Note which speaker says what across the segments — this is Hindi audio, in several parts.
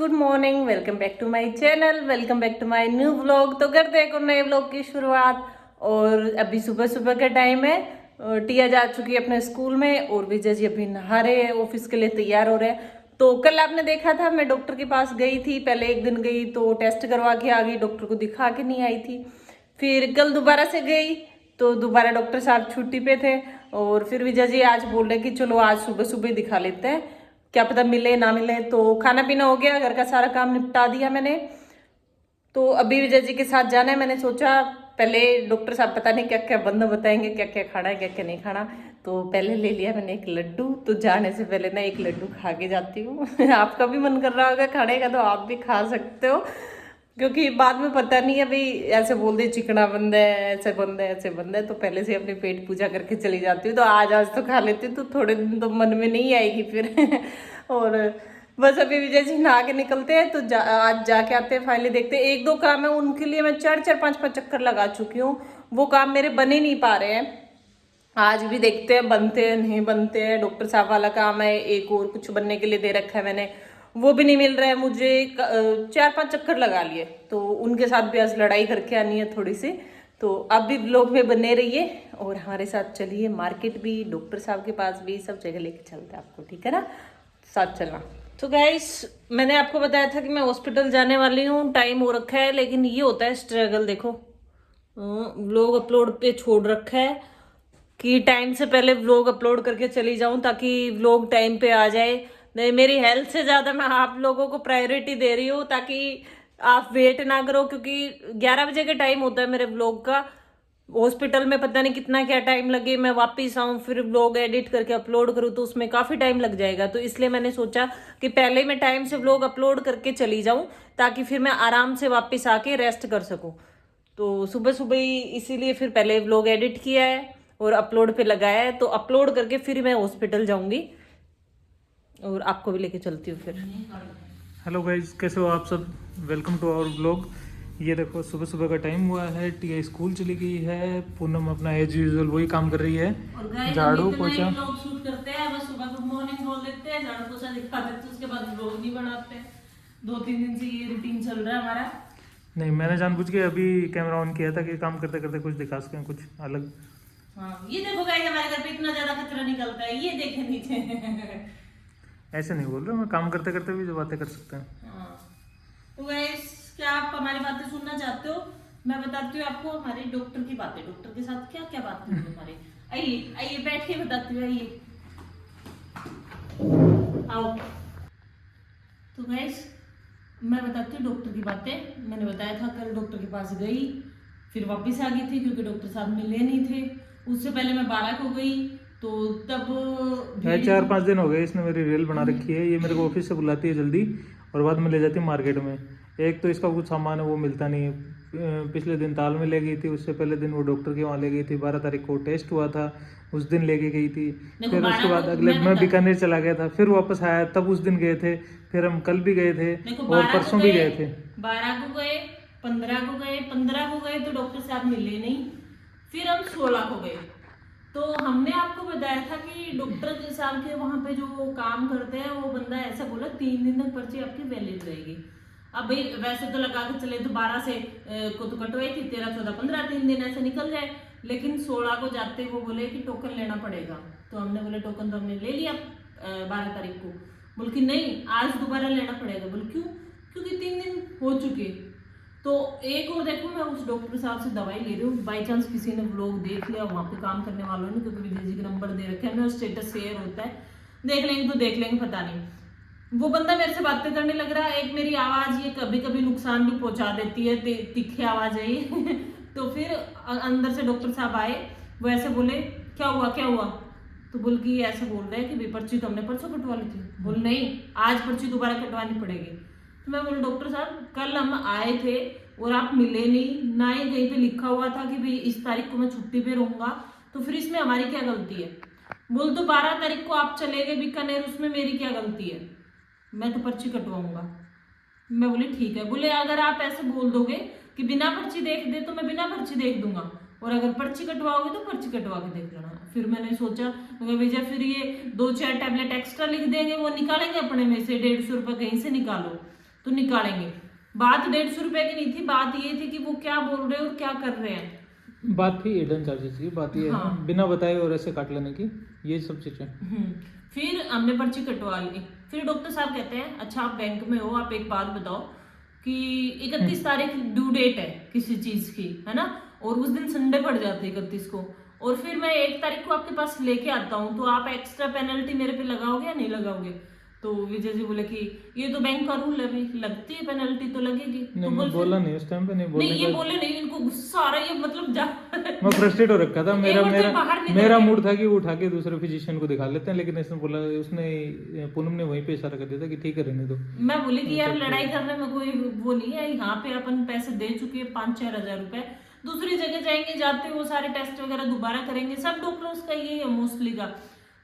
Speaker 1: Good morning, welcome back to my channel, welcome back to my new vlog. तो करते हैं नए व्लॉग की शुरुआत। और अभी सुबह सुबह का टाइम है, टिया जा चुकी है अपने स्कूल में और विजय जी अभी नहा रहे हैं, ऑफिस के लिए तैयार हो रहे हैं। तो कल आपने देखा था मैं डॉक्टर के पास गई थी, पहले एक दिन गई तो टेस्ट करवा के आ गई, डॉक्टर को दिखा के नहीं आई थी। फिर कल दोबारा से गई तो दोबारा डॉक्टर साहब छुट्टी पे थे। और फिर विजय जी आज बोल रहे कि चलो आज सुबह सुबह दिखा लेते हैं, क्या पता मिले ना मिले। तो खाना पीना हो गया, घर का सारा काम निपटा दिया मैंने। तो अभी विजय जी के साथ जाना है। मैंने सोचा पहले डॉक्टर साहब पता नहीं क्या क्या बंद बताएंगे, क्या क्या खाना है क्या क्या नहीं खाना। तो पहले ले लिया मैंने एक लड्डू। तो जाने से पहले ना एक लड्डू खा के जाती हूँ आपका भी मन कर रहा होगा खाने का तो आप भी खा सकते हो, क्योंकि बाद में पता नहीं है भाई, ऐसे बोल दे चिकना बंद है, ऐसे बंद है, ऐसे बंद है। तो पहले से अपनी पेट पूजा करके चली जाती हूँ। तो आज तो खा लेती हूँ, तो थोड़े दिन तो मन में नहीं आएगी फिर और बस अभी विजय जी नहा के निकलते हैं तो आज जाके आते हैं। फाइनली देखते हैं, एक दो काम है उनके लिए मैं चार चार पांच पांच चक्कर लगा चुकी हूँ, वो काम मेरे बने नहीं पा रहे हैं। आज भी देखते हैं बनते हैं नहीं बनते हैं। डॉक्टर साहब वाला काम है, एक और कुछ बनने के लिए दे रखा है मैंने, वो भी नहीं मिल रहा है मुझे। चार पांच चक्कर लगा लिए, तो उनके साथ भी आज लड़ाई करके आनी है थोड़ी सी। तो अब भी ब्लॉग में बने रहिए और हमारे साथ चलिए, मार्केट भी, डॉक्टर साहब के पास भी, सब जगह लेके चलते हैं आपको, ठीक है ना, साथ चलना। तो गाइस मैंने आपको बताया था कि मैं हॉस्पिटल जाने वाली हूँ, टाइम हो रखा है, लेकिन ये होता है स्ट्रगल। देखो व्लॉग अपलोड पे छोड़ रखा है कि टाइम से पहले व्लॉग अपलोड करके चली जाऊं ताकि व्लॉग टाइम पे आ जाए। नहीं, मेरी हेल्थ से ज्यादा मैं आप लोगों को प्रायोरिटी दे रही हूँ ताकि आप वेट ना करो, क्योंकि 11 बजे का टाइम होता है मेरे व्लॉग का। हॉस्पिटल में पता नहीं कितना क्या टाइम लगे, मैं वापिस आऊं फिर व्लॉग एडिट करके अपलोड करूं तो उसमें काफी टाइम लग जाएगा। तो इसलिए मैंने सोचा कि पहले मैं टाइम से व्लॉग अपलोड करके चली जाऊं ताकि फिर मैं आराम से वापिस आके रेस्ट कर सकूं। तो सुबह सुबह ही इसीलिए फिर पहले व्लॉग एडिट किया है और अपलोड पे लगाया है। तो अपलोड करके फिर मैं हॉस्पिटल जाऊंगी और आपको भी लेके चलती हूँ फिर।
Speaker 2: हेलो गाइज, कैसे हो आप सब? Welcome to our blog. ये देखो सुबह सुबह का टाइम हुआ है, टिया स्कूल चली गई है, पूनम अपना एज यूजुअल वही काम कर रही है, झाड़ू पोछा।
Speaker 1: लोग शूट करते हैं, बस सुबह गुड मॉर्निंग बोल देते हैं, झाड़ू पोछा दिखा देते हैं, उसके बाद व्लॉग नहीं बनाते। 2-3 दिन से ये रूटीन चल रहा है हमारा।
Speaker 2: नहीं, मैंने जानबूझ के अभी कैमरा ऑन किया था कि काम करते करते कुछ दिखा सकें, कुछ अलग।
Speaker 1: हाँ, ये देखो गाइस हमारे घर पे इतना ज्यादा कचरा निकलता है, ये देखे नीचे
Speaker 2: ऐसे नहीं बोल रहा मैं, काम करते करते भी जो बातें कर सकते हैं।
Speaker 1: हाँ। तो गाइस क्या आप हमारी बातें सुनना चाहते हो? मैं बताती हूँ आपको हमारे डॉक्टर की बातें, डॉक्टर के साथ क्या क्या बात हुई हमारे। आइए आइए बैठ के बताती हूँ, आइए आओ। तो गाइस मैं बताती हूँ डॉक्टर की बातें। मैंने बताया था कल डॉक्टर के पास गई, फिर वापस आ गई थी क्योंकि डॉक्टर साहब मिले नहीं थे। उससे पहले मैं 12 को गई तो तब
Speaker 2: 4-5 दिन हो गए इसने मेरी रील बना रखी है। ये मेरे को ऑफिस से बुलाती है जल्दी और बाद में ले जाती है मार्केट में। एक तो इसका कुछ सामान है वो मिलता नहीं है। पिछले दिन ताल में ले गई थी, उससे पहले दिन वो डॉक्टर के वहाँ ले गई थी, 12 तारीख को टेस्ट हुआ था, उस दिन लेके गई थी। फिर उसके बाद अगले मैं बीकानेर चला गया था, फिर वापस आया तब उस दिन गए थे, फिर हम कल भी गए थे और परसों भी गए थे।
Speaker 1: 12 को गए, 15 को गए, 15 को गए तो डॉक्टर साहब मिले नहीं, फिर हम 16 को गए। तो हमने आपको बताया था कि डॉक्टर साहब के वहां पे जो काम करते हैं वो बंदा ऐसा बोला 3 दिन तक पर्ची आपकी वैलिड रहेगी। अब भाई वैसे तो लगा के चले तो 12 से को तो कटवाई थी, 13, 14, 15 3 दिन ऐसे निकल जाए, लेकिन 16 को जाते वो बोले कि टोकन लेना पड़ेगा। तो हमने बोले टोकन तो हमने ले लिया 12 तारीख को। बोल कि नहीं आज दोबारा लेना पड़ेगा। बोल क्यों? क्योंकि 3 दिन हो चुके। तो एक और देखो मैं उस डॉक्टर साहब से दवाई ले रही हूँ, बाई चांस किसी ने व्लॉग देख लिया वहाँ पे काम करने वालों ने, क्योंकि विजय जी का नंबर दे रखे हैं, स्टेटस शेयर होता है, देख लेंगे तो देख लेंगे, पता नहीं। वो बंदा मेरे से बातें करने लग रहा है, एक मेरी आवाज ये कभी कभी नुकसान भी पहुंचा देती है, तीखी आवाज है ये तो फिर अंदर से डॉक्टर साहब आए, वो ऐसे बोले क्या हुआ क्या हुआ? तो बोल कि ऐसे बोल रहे हैं कि पर्ची तो हमने परसों कटवा ली थी। बोल नहीं आज पर्ची दोबारा कटवानी पड़ेगी। तो मैं बोल डॉक्टर साहब कल हम आए थे और आप मिले नहीं, ना ही कहीं पे लिखा हुआ था कि भाई इस तारीख को मैं छुट्टी पे रहूंगा, तो फिर इसमें हमारी क्या गलती है? बोल तो 12 तारीख को आप चले गए बीकानेर, उसमें मेरी क्या गलती है? मैं तो पर्ची कटवाऊंगा। मैं बोली ठीक है। बोले अगर आप ऐसे बोल दोगे कि बिना पर्ची देख दे तो मैं बिना पर्ची देख दूंगा, और अगर पर्ची कटवाओगे तो पर्ची कटवा के देख लेना। फिर मैंने सोचा भैया फिर ये 2-4 टैबलेट एक्स्ट्रा लिख देंगे, वो निकालेंगे अपने में से, 150 रुपये कहीं से निकालो। तो निकालेंगे। बात 150 रुपए की नहीं थी, बात ये थी कि वो क्या बोल रहे हैं और क्या कर रहे हैं।
Speaker 2: बात थी हिडन चार्जेस की, बात ये
Speaker 1: हाँ।
Speaker 2: है बिना बताए और ऐसे काट लेने की, ये सब चीजें।
Speaker 1: फिर हमने पर्ची कटवा ली। फिर डॉक्टर साहब कहते हैं अच्छा आप बैंक में हो, आप एक बात बताओ कि 31 तारीख ड्यू डेट है किसी चीज की, है ना, और उस दिन संडे पड़ जाती है 31 को, और फिर मैं 1 तारीख को आपके पास लेके आता हूँ, तो आप एक्स्ट्रा पेनल्टी मेरे पे लगाओगे या नहीं लगाओगे? तो विजय जी बोले कि ये तो बैंक का रूल है भाई, लगती है पेनल्टी तो लगेगी।
Speaker 2: नहीं
Speaker 1: तो
Speaker 2: मैं
Speaker 1: बोल
Speaker 2: बोला नहीं उस टाइम पे, नहीं बोलने
Speaker 1: नहीं, ये
Speaker 2: का।
Speaker 1: बोले नहीं, इनको गुस्सा आ रहा है, ये मतलब जा
Speaker 2: मैं फ्रस्ट्रेट हो रखा था, मेरा
Speaker 1: एक बार तो
Speaker 2: मेरा
Speaker 1: बाहर निकल
Speaker 2: मेरा
Speaker 1: गए।
Speaker 2: मूड था कि वो उठा के दूसरे फिजिशियन को दिखा लेते हैं, लेकिन इसने बोला, उसने पूनम ने वहीं पे इशारा कर दिया था कि ठीक है रहने दो।
Speaker 1: मैं बोली कि यार लड़ाई करने में कोई वो नहीं है, यहाँ पे अपन पैसे दे चुके हैं 5-4 हजार रुपए, दूसरी जगह जाएंगे, जाते वो सारे टेस्ट वगैरह दोबारा करेंगे, सब डॉक्टर्स का ये है मोस्टली का।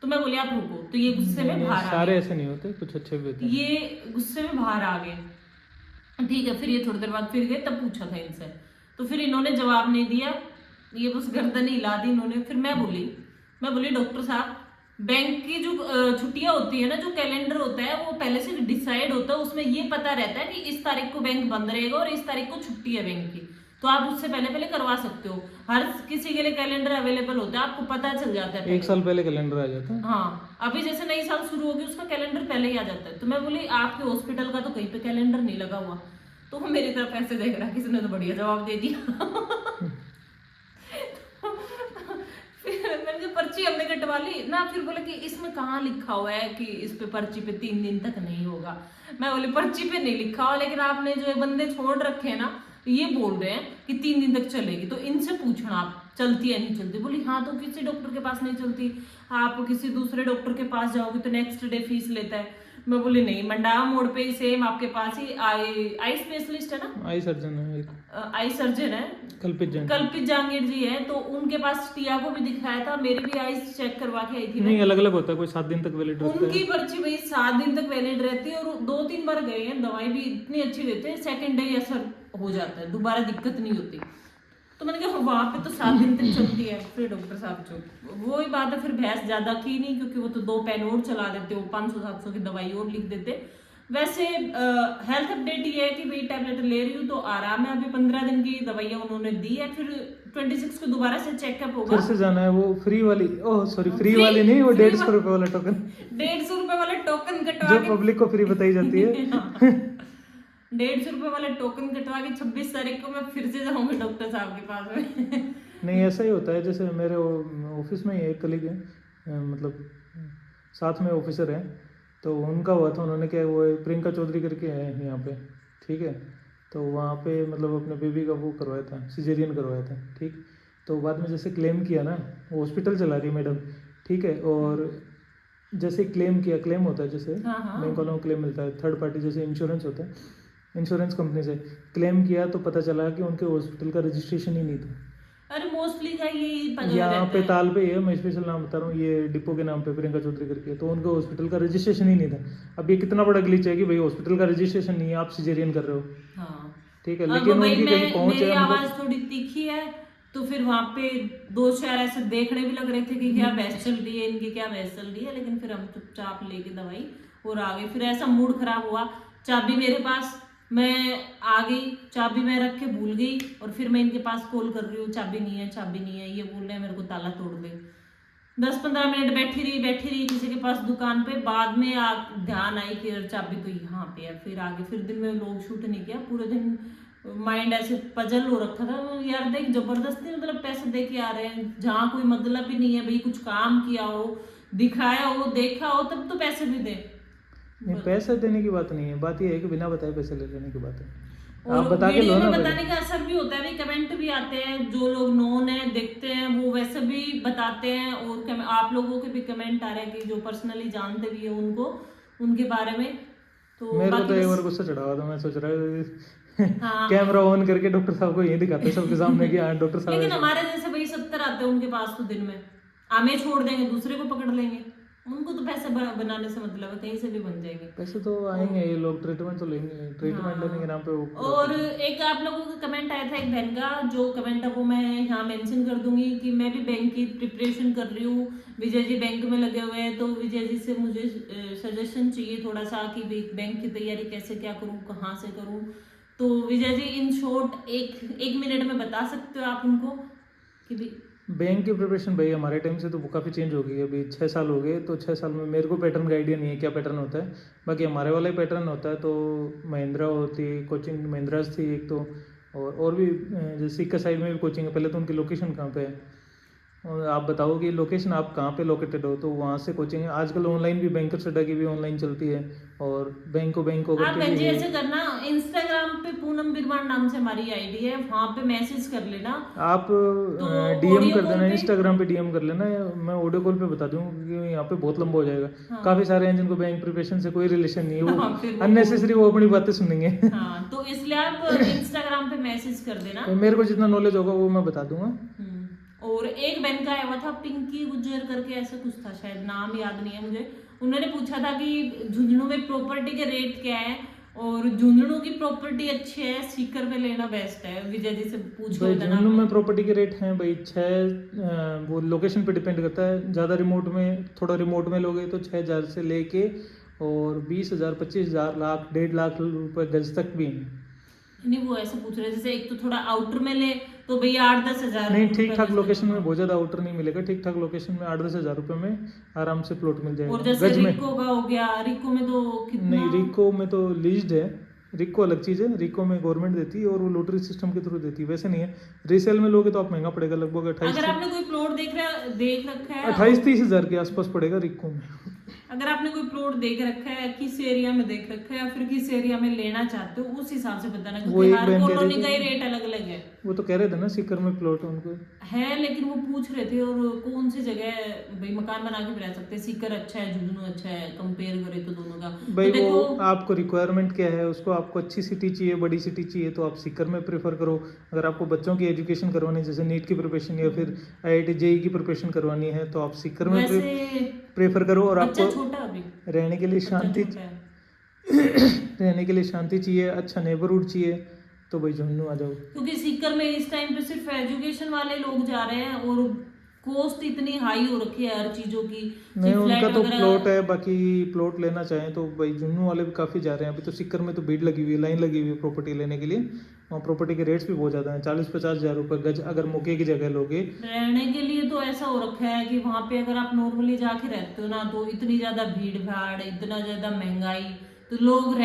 Speaker 1: तो मैं बोली आप रुको, तो ये गुस्से में बाहर आ
Speaker 2: सारे
Speaker 1: गए,
Speaker 2: ऐसे नहीं होते, कुछ अच्छे भी होते हैं।
Speaker 1: ये गुस्से में बाहर आ गए। ठीक है, फिर ये थोड़ी देर बाद फिर गए, तब पूछा था इनसे, तो फिर इन्होंने जवाब नहीं दिया, ये बस गर्दन ही हिला दी इन्होंने। फिर मैं बोली डॉक्टर साहब, बैंक की जो छुट्टियां होती है ना, जो कैलेंडर होता है वो पहले से डिसाइड होता है, उसमें ये पता रहता है कि इस तारीख को बैंक बंद रहेगा और इस तारीख को छुट्टी है बैंक की, तो आप उससे पहले पहले करवा सकते हो। हर किसी के लिए कैलेंडर अवेलेबल होता है, आपको पता चल जाता है
Speaker 2: एक साल पहले कैलेंडर आ जाता है।
Speaker 1: हाँ, अभी जैसे नई साल शुरू होगी उसका कैलेंडर पहले ही आ जाता है। तो मैं बोली आपके हॉस्पिटल का तो कहीं पे कैलेंडर नहीं लगा हुआ, तो वो मेरी तरफ ऐसे देख रहा, किसी ने तो बढ़िया जवाब दे दिया। फिर मैंने कहा पर्ची हमने कटवा ली ना, फिर बोले कि इसमें कहाँ लिखा हुआ है कि इस पे पर्ची पे 3 दिन तक नहीं होगा। मैं बोली पर्ची पे नहीं लिखा हुआ, लेकिन आपने जो बंदे छोड़ रखे हैं ना, ये बोल रहे हैं कि 3 दिन तक चलेगी, तो इनसे पूछना आप चलती है नहीं चलती। बोली हाँ, तो किसी डॉक्टर के पास नहीं चलती, आप किसी दूसरे डॉक्टर के पास जाओगे तो नेक्स्ट डे फीस लेता है। मैं बोली नहीं, मंडावा मोड़ पे ही सेम आपके पास ही आई स्पेशलिस्ट है ना,
Speaker 2: आई सर्जन है एक,
Speaker 1: आई सर्जन है,
Speaker 2: कल्पित जैन।
Speaker 1: कल्पित जहांगीर जी है, तो उनके पास टिया को भी दिखाया था, मेरी भी आईज चेक करवा के आई थी।
Speaker 2: नहीं अलग अलग होता है, कोई 7 दिन तक वैलिड रहता है।
Speaker 1: उनकी पर्ची भाई 7 दिन तक वैलिड रहती है, और 2-3 बार गए हैं, दवाई भी इतनी अच्छी देते हैं, सेकंड डे असर हो जाता है, दोबारा दिक्कत नहीं होती। तो मैंने कहा वहां पे तो 7 दिन तक चलती है। फिर डॉक्टर साहब जो वही बात है, फिर बहस ज्यादा की नहीं, क्योंकि वो तो 2 पेन और चला देते, वो 500-700 की दवाई और लिख देते। वैसे हेल्थ अपडेट ये है कि भाई टैबलेट ले रही हूँ तो आराम है, अभी 15 दिन की दवाइयाँ उन्होंने दी है, फिर 26 को दोबारा से चेकअप होगा।
Speaker 2: फिर से जाना है, वो फ्री वाली, ओह सॉरी फ्री वाली नहीं, वो 150 रुपए वाला टोकन,
Speaker 1: 150 रुपए वाला टोकन कटवा
Speaker 2: जो पब्लिक को फ्री बताई जाती है।
Speaker 1: 150 रुपए वाला टोकन कटवा के 26 तारीख को मैं फिर से जाऊंगी डॉक्टर साहब के पास में।
Speaker 2: नहीं ऐसा ही होता है, जैसे मेरे ऑफिस में ही एक कलीग है, मतलब साथ में ऑफिसर है, तो उनका हुआ था, उन्होंने क्या, वो प्रियंका चौधरी करके है यहाँ पे, ठीक है, तो वहाँ पे मतलब अपने बेबी का वो करवाया था, सिजेरियन करवाया था, ठीक। तो बाद में जैसे क्लेम किया ना, वो हॉस्पिटल चला रही मैडम, ठीक है, और जैसे क्लेम किया, क्लेम होता है जैसे बैंक वालों को क्लेम मिलता है, थर्ड पार्टी जैसे इंश्योरेंस होता है, इंश्योरेंस कंपनी से क्लेम किया, तो पता चला कि उनके हॉस्पिटल का रजिस्ट्रेशन ही नहीं था।
Speaker 1: अरे मोस्टली का ये
Speaker 2: यहाँ पे ताल पे है, मैं स्पेशल नाम बता रहा हूँ, ये डिपो के नाम पे प्रियंका चौधरी करके, तो उनके हॉस्पिटल का रजिस्ट्रेशन ही नहीं था। अब ये कितना बड़ा ग्लिच है कि भाई हॉस्पिटल का रजिस्ट्रेशन नहीं है, आप सिजेरियन कर रहे हो,
Speaker 1: हाँ।
Speaker 2: ठीक है, लेकिन उनकी कहीं पहुंच
Speaker 1: मेरी
Speaker 2: है,
Speaker 1: आवाज थोड़ी तीखी है, तो फिर वहां पे 2-4 ऐसे देखने भी लग रहे थे कि क्या बहस चल रही है इनकी, क्या बहस चल रही है, लेकिन फिर हम चुपचाप लेके दवाई और आ गए। फिर ऐसा मूड खराब हुआ, चाबी मेरे पास, मैं आ गई, चाबी मैं रख के भूल गई, और फिर मैं इनके पास कॉल कर रही हूँ, चाबी नहीं है, चाबी नहीं है, ये बोल रहे हैं मेरे को ताला तोड़ दे। 10-15 मिनट बैठी रही किसी के पास दुकान पे, बाद में ध्यान आई कि चाबी तो यहाँ पे है। फिर आगे फिर दिन में लोग शूट नहीं किया, पूरे दिन माइंड ऐसे पजल हो रखा था यार, देख जबरदस्ती मतलब पैसे दे के आ रहे हैं, जहाँ कोई मतलब ही नहीं है भाई, कुछ काम किया हो, दिखाया हो, देखा हो, तब तो पैसे भी दे।
Speaker 2: नहीं पैसे देने की बात नहीं है, बात ये है कि बिना बताए पैसे ले लेने की बात है,
Speaker 1: और
Speaker 2: आप बता के लो ना।
Speaker 1: बताने का असर भी होता है भाई, कमेंट भी आते हैं, जो लोग नोन है देखते हैं वो वैसे भी बताते हैं, और आप लोगों के भी कमेंट आ रहे हैं कि जो पर्सनली जानते भी है उनको, उनके बारे में। तो
Speaker 2: मेरे को तो एक बार गुस्सा चढ़ा हुआ था, मैं सोच रहा
Speaker 1: हाँ।
Speaker 2: कैमरा ऑन करके डॉक्टर साहब को ये दिखाते सबके सामने कि हाँ डॉक्टर साहब।
Speaker 1: लेकिन हमारे जैसे भाई 70 आते हैं उनके पास, तो दिन में हमें छोड़ देंगे, दूसरे को पकड़ लेंगे। उनको तो पैसे बनाने से मतलब है, कहीं से भी बन जाएंगे।
Speaker 2: पैसे तो आएंगे, ये लोग ट्रीटमेंट तो लेंगे, ट्रीटमेंट लेने के नाम पे वो
Speaker 1: और एक आप लोगों का कमेंट आया था एक बहन का, जो कमेंट है वो मैं यहाँ मेंशन कर दूंगी कि मैं भी बैंक की प्रिपरेशन कर रही हूँ, विजय जी बैंक में लगे हुए हैं, तो विजय जी से मुझे सजेशन चाहिए थोड़ा सा कि बैंक की तैयारी कैसे क्या करूँ, कहाँ से करूँ। तो विजय जी इन शॉर्ट एक मिनट में बता सकते हो आप उनको कि
Speaker 2: बैंक की प्रिपरेशन भाई हमारे टाइम से तो वो काफ़ी चेंज हो गई है। अभी 6 साल हो गए, तो 6 साल में मेरे को पैटर्न का आइडिया नहीं है क्या पैटर्न होता है, बाकी हमारे वाला ही पैटर्न होता है। तो महिंद्रा होती है कोचिंग, महिंद्रास थी एक तो, और भी जैसे सिक्का साइड में भी कोचिंग है। पहले तो उनकी लोकेशन कहाँ पे है, और आप बताओ कि लोकेशन आप कहाँ पे लोकेटेड हो, तो वहाँ से कोचिंग है। आजकल ऑनलाइन भी बैंकर सेटा की भी ऑनलाइन चलती है, और बैंक होकर
Speaker 1: आप
Speaker 2: के भी
Speaker 1: जी
Speaker 2: है।
Speaker 1: ऐसे करना, इंस्टाग्राम पे पूनम बिरमान नाम से हमारी आईडी है, वहां पे मैसेज कर लेना।
Speaker 2: आप
Speaker 1: तो
Speaker 2: डीएम
Speaker 1: ऑडियो
Speaker 2: कर
Speaker 1: कॉल
Speaker 2: देना,
Speaker 1: पे
Speaker 2: इंस्टाग्राम पे डीएम कर लेना, या मैं ऑडियो कॉल पे बता दूँ, क्योंकि यहाँ पे बहुत लंबा हो जाएगा।
Speaker 1: हाँ।
Speaker 2: काफ़ी सारे हैं जिनको बैंक प्रिपरेशन से कोई रिलेशन नहीं है,
Speaker 1: हाँ, फिर
Speaker 2: वो
Speaker 1: वो
Speaker 2: अननेसेसरी वो अपनी बातें सुनेंगे।
Speaker 1: हाँ, तो इसलिए आप इंस्टाग्राम पे मैसेज कर देना।
Speaker 2: मेरे को जितना नॉलेज होगा वो मैं बता दूंगा।
Speaker 1: और एक बहन का आया हुआ था पिंकी गुज्जर करके, ऐसा कुछ था, शायद नाम याद नहीं है मुझे। उन्होंने पूछा था कि झुंझुनू में प्रॉपर्टी के रेट क्या है, और झुंझुनू की प्रॉपर्टी अच्छी है, सीकर में लेना बेस्ट है। विजय जी से पूछ
Speaker 2: भाई
Speaker 1: लो।
Speaker 2: झुंझुनू में प्रॉपर्टी के रेट हैं भाई 6, वो लोकेशन पे डिपेंड करता है। ज़्यादा रिमोट में, थोड़ा रिमोट में लोगे तो 6,000 से लेके और 20,000, 25,000, लाख, 1.5 लाख रुपए गज तक भी हैं।
Speaker 1: नहीं, वो ऐसे पूछ रहे हैं जैसे एक तो थोड़ा आउटर में ले तो भैया 8-10 हजार
Speaker 2: नहीं, ठीक ठाक लोकेशन में बहुत ज़्यादा आउटर नहीं मिलेगा, ठीक ठाक लोकेशन में 8-10 हज़ार रुपये में आराम से प्लॉट मिल
Speaker 1: और
Speaker 2: जाएगा
Speaker 1: जैसे
Speaker 2: गज में।
Speaker 1: रिको का हो गया, रिको में तो कितना?
Speaker 2: नहीं, रिको में तो लीज्ड है, रिको अलग चीज़ है। रिको में गवर्नमेंट देती है और वो लॉटरी सिस्टम के थ्रू देती है, वैसे नहीं है। रीसेल में लोगे तो आप महंगा पड़ेगा, लगभग
Speaker 1: अगर आपने कोई प्लॉट देख रखा है
Speaker 2: 28-30 हज़ार के आसपास पड़ेगा रिको में।
Speaker 1: अगर आपने कोई प्लॉट देख रखा है, किस एरिया में देख रखा है, या फिर किस एरिया में लेना चाहते हो, उस हिसाब से बताना, क्योंकि हर कॉलोनी का ही रेट अलग अलग है।
Speaker 2: वो तो कह रहे थे ना सीकर में प्लॉट उनको
Speaker 1: है, लेकिन वो पूछ रहे थे और कौन सी जगह भाई मकान बना के भी रह सकते हैं, सीकर अच्छा है, झुंझुनू अच्छा है, कंपेयर करें तो दोनों का।
Speaker 2: भाई
Speaker 1: तो
Speaker 2: वो आपको रिक्वायरमेंट क्या है उसको, आपको अच्छी सिटी चाहिए, बड़ी सिटी चाहिए, तो आप सीकर में प्रेफर करो। अगर आपको बच्चों की एजुकेशन करवानी है, जैसे नीट की प्रिपरेशन या फिर IIT JEE की प्रिपरेशन करवानी है, तो आप सीकर में प्रेफर करो। और
Speaker 1: बच्चा
Speaker 2: आपको
Speaker 1: छोटा अभी
Speaker 2: रहने के लिए शांति रहने के लिए शांति चाहिए, अच्छा नेबरहुड चाहिए, तो भाई झुंझुनू आ जाओ।
Speaker 1: क्योंकि सीकर में इस टाइम पे सिर्फ एजुकेशन वाले लोग जा रहे हैं, और कॉस्ट इतनी हाई हो रखी है हर चीजों की।
Speaker 2: नहीं, उनका तो प्लॉट है, बाकी प्लॉट लेना चाहें तो भाई झुंझुनू वाले भी काफ़ी जा रहे हैं। अभी तो सीकर में तो भीड़ लगी हुई है, लाइन लगी हुई है प्रॉपर्टी लेने के लिए। वहाँ प्रॉपर्टी के रेट्स भी बहुत ज़्यादा हैं, 40-50 हज़ार रुपये गज अगर मौके की जगह लोगे।
Speaker 1: रहने के लिए तो ऐसा हो रखा है कि वहाँ पे अगर आप नॉर्मली जाके रहते हो ना, तो इतनी ज्यादा भीड़ भाड़, इतना ज्यादा महंगाई, तो लोग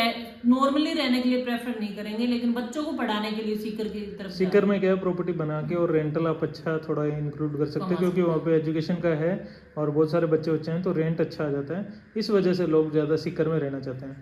Speaker 1: नॉर्मली रहने के लिए प्रेफर नहीं करेंगे, लेकिन बच्चों को पढ़ाने के लिए सीकर की तरफ
Speaker 2: सीकर में क्या है, प्रॉपर्टी बना के और रेंटल आप अच्छा थोड़ा इंक्लूड कर सकते हो, क्योंकि वहाँ पे एजुकेशन का है और बहुत सारे बच्चे हैं, तो रेंट अच्छा आ जाता है। इस वजह से लोग ज़्यादा सीकर में रहना चाहते हैं,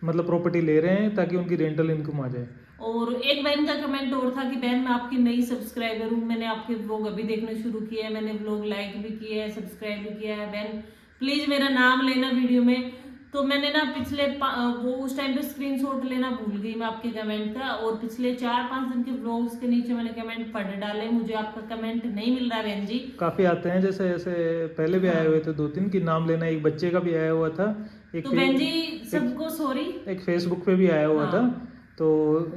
Speaker 2: मतलब प्रॉपर्टी ले रहे हैं ताकि उनकी रेंटल इनकम आ जाए।
Speaker 1: और एक बहन का कमेंट और था कि बहन मैं आपकी नई सब्सक्राइबर हूँ, मैंने आपके व्लॉग अभी देखने शुरू किया है, मैंने व्लॉग लाइक भी किया है, सब्सक्राइब भी किया है। बहन प्लीज मेरा नाम लेना वीडियो में। तो मैंने ना पिछले वो उस टाइम पे स्क्रीनशॉट लेना भूल गई मैं आपके कमेंट का, और पिछले 4-5 दिन के व्लॉग्स के नीचे मैंने कमेंट पढ़ डाले, मुझे आपका कमेंट नहीं मिल रहा बहन जी।
Speaker 2: काफ़ी आते हैं, जैसे ऐसे पहले भी आए हुए थे 2-3 की नाम लेना, एक बच्चे का भी आया हुआ था, एक
Speaker 1: तो बहन जी सबको सॉरी,
Speaker 2: एक फेसबुक पे भी आया हुआ
Speaker 1: हाँ।
Speaker 2: था। तो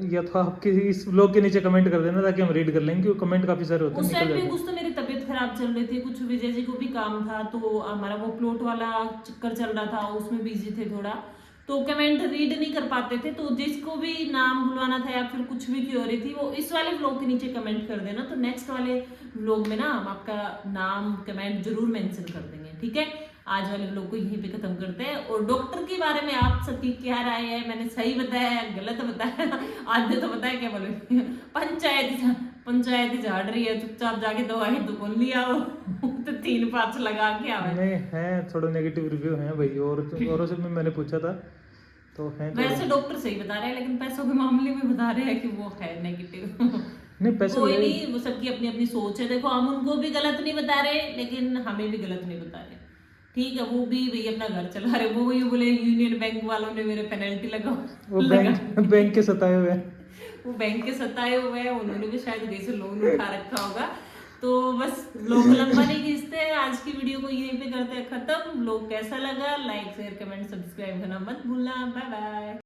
Speaker 2: या तो आपके इस ब्लॉग के नीचे कमेंट कर देना ताकि हम रीड कर लेंगे, क्योंकि कमेंट काफ़ी सारे होते हैं।
Speaker 1: उस टाइम पे कुछ तो मेरी तबीयत खराब चल रही थी, कुछ विजय जी को भी काम था, तो हमारा वो प्लॉट वाला चक्कर चल रहा था, उसमें बिजी थे थोड़ा, तो कमेंट रीड नहीं कर पाते थे। तो जिसको भी नाम बुलवाना था या फिर कुछ भी क्योरी थी, वो इस वाले व्लॉग के नीचे कमेंट कर देना, तो नेक्स्ट वाले व्लॉग में ना हम आपका नाम कमेंट जरूर मेंशन कर देंगे, ठीक है। आज वाले व्लॉग को यहीं पे खत्म करते हैं। और डॉक्टर के बारे में आप सबकी क्या राय है, मैंने सही बताया गलत बताया? आधे तो बताया, क्या बोले, पंचायत झाड़ रही है, चुपचाप जाके दवाई दुकान लिया हो तो 3-5 लगा के आवे।
Speaker 2: नहीं है, थोड़ा नेगेटिव रिव्यू है भाई, औरों से भी मैंने पूछा था तो है।
Speaker 1: वैसे डॉक्टर सही बता रहे हैं, लेकिन पैसों के मामले में बता रहे हैं कि वो है नेगेटिव।
Speaker 2: नहीं, पैसे
Speaker 1: कोई नहीं, वो सबकी अपनी अपनी सोच है। देखो हम उनको भी गलत नहीं बता रहे, लेकिन हमें भी गलत नहीं बता रहे, ठीक है। वो भी भाई अपना घर चला रहे, वो ये बोले यूनियन बैंक वालों ने मेरे पेनल्टी लगाओ,
Speaker 2: वो बैंक के सताए हुए हैं,
Speaker 1: वो बैंक के सताए हुए हैं, उन्होंने भी शायद कहीं से लोन उठा रखा होगा। तो बस लोग लंबा नहीं खींचते हैं, आज की वीडियो को यहीं पे करते हैं खत्म। लोग कैसा लगा, लाइक शेयर कमेंट सब्सक्राइब करना मत भूलना। Bye bye.